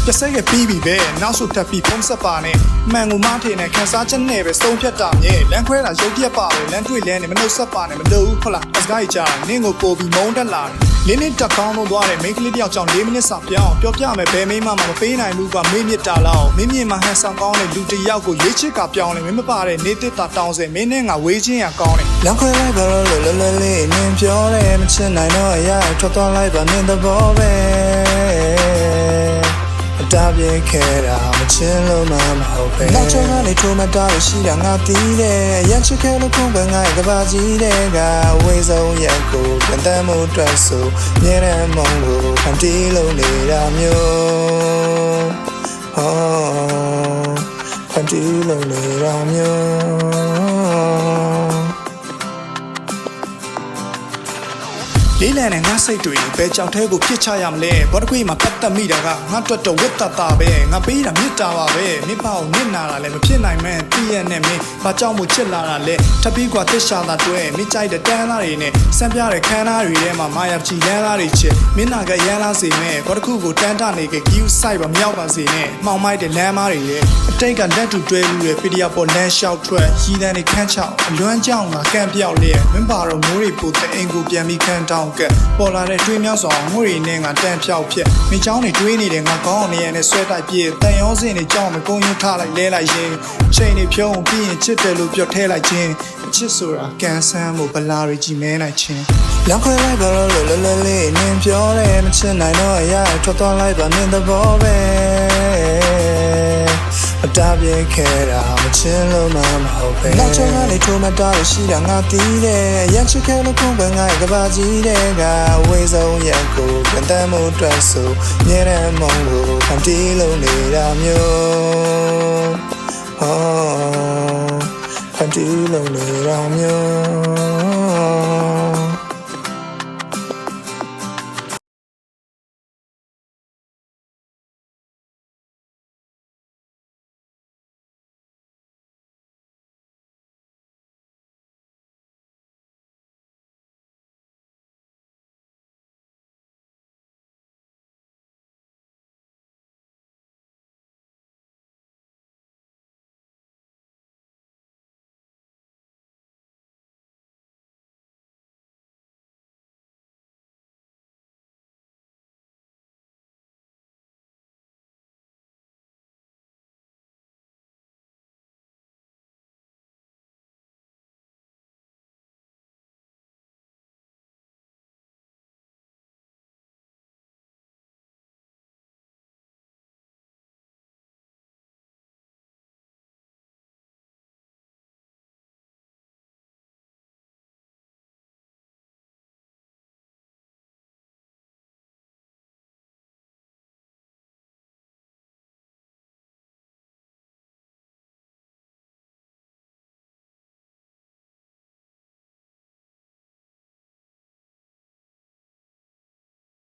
ပြစဲကပြီးပြီပဲနောက်ဆုတက်ပြီးဖုံးဆက်ပါနဲ့မှန်ကိုမထေနဲ့ခန်းစားချက်နဲ့ပဲစုံဖြတ်တာမြဲလမ်းခွဲတာရုပ်ပြက်ပါပဲလမ်းတွေ့လဲနေမနှုတ်ဆက်ပါနဲ့မလို့ဘူးဟုတ်လားအစကားကြီးကြားနင်းကိုပို့ပြီးမုန်းတက်လာတယ်လင်းနဲ့တက်ကောင်းလို့သွားတယ်မိန်းကလေးတယောက်ကြောင့်4မိနစ်စာပြောင်းပြောပြမယ်ဘယ်မိန်းမမပေးနိုင်ဘူးကမေးမြစ်တာလောက်မင်းမြင်မှာဟန်ဆောင်ကောင်းတဲ့လူတယောက်ကိုရွေးချစ်ကပြောင်းလဲမင်းမပါတဲ့နေတစ်တာတောင်းစဲမင်းနဲ့ငါဝေးချင်းရကောင်းတယ်လမ်းခွဲလိုက်ပါလို့လွယ်လွယ်လေးနင်းပြောတယ်မချစ်နိုင်တော့ရထွက်သွားလိုက်ပါနင်းသဘောပဲတာပြေခဲ့တာမချင်လို့မှမဟုတ်ပဲနောက်ချုံကနေထိုးမတားလို့ရှိတာငါတီးတယ်ရန်ချစ်ခဲ့လို့ခုံပဲငါ့ကဘာကြီးတဲ့ကဝေးဆုံးရက်ကိုပြန်တမ်းမှုအတွက်ဆိုမြဲတဲ့မုံကိုဖန်တီးလို့နေတာမျိုးဟောဖန်တီးလို့နေတာမျိုးလေးလံနဲ့ငါစိတ်တွေဘယ်ကြောက်သေးကိုပြစ်ချရမလဲဘောတကွေးမှာပတ်သက်မိတာကငါတွတ်တော့ဝတ်တတာပဲငါပေးတာမြစ်တာပါပဲမင်းပေါ့နစ်နာတာလည်းမဖြစ်နိုင်မှန်းတည့်ရနဲ့မင်းဘာကြောင့်မို့ချစ်လာတာလဲထပ်ပြီးကွာတစ်ရှာတာတွဲမင်းကြိုက်တဲ့တန်းသားတွေနဲ့စမ်းပြတဲ့ခန်းသားတွေထဲမှာမာယာချီလန်းသားတွေချစ်မင်းနာကရမ်းလားစေမဲ့ဘောတခုကိုတန်းတနေကကီးဆိုင်ပါမရောက်ပါစေနဲ့မှောင်မိုက်တဲ့လမ်းမားတွေရဲ့အတိတ်ကလက်တူတွဲလူရဲ့ပီဒီယာပေါ်လမ်းလျှောက်ထွက်ရည်တန်းတွေခန်းချောက်အလွမ်းကြောင်ကကန့်ပြောက်လျက်မင်းပါတော့မိုးတွေပိုတဲ့အိမ်ကိုပြန်ပြီးခန်းတောင်းကပေါ်လာတဲ့တွေးမြောက်စွာငွေတွေနဲ့ငါတန်ဖြောက်ဖြစ်မင်းเจ้าတွေတွေးနေတယ်ငါကောင်းအောင်နေရနဲ့ဆွဲတိုက်ပြည့်တန်ရောစင်တွေကြောက်မကုန်းယူထားလိုက်လဲလိုက်ရင်ချိန်တွေဖြုံးပြီးရင်ချစ်တယ်လို့ပြောထဲလိုက်ခြင်းချစ်ဆိုတာကန်ဆန်းမှုဗလာတွေကြီးမဲနိုင်ခြင်းလမ်းခွဲလိုက်ပါလို့လွယ်လွယ်လေးနင်းပြောတယ်မချစ်နိုင်တော့ရထွက်သွားလိုက်ပါနင်းသဘောပဲအတားပြေခဲ့တာမချင်လို့မှမဟုတ်ပဲနောက်ချုံကနေထိုးမတားလို့ရှိတာငါတီးတယ်ရန်ချစ်ခဲ့လို့ခုံပဲငါ့ကဘာကြီးတဲ့ကဝေးဆုံးရက်ကိုပြန်တမ်းမှုအတွက်ဆိုမြဲတဲ့မုံကိုဖန်တီးလို့နေတာမျိုးဟောဖန်တီးလို့နေတာမျိုး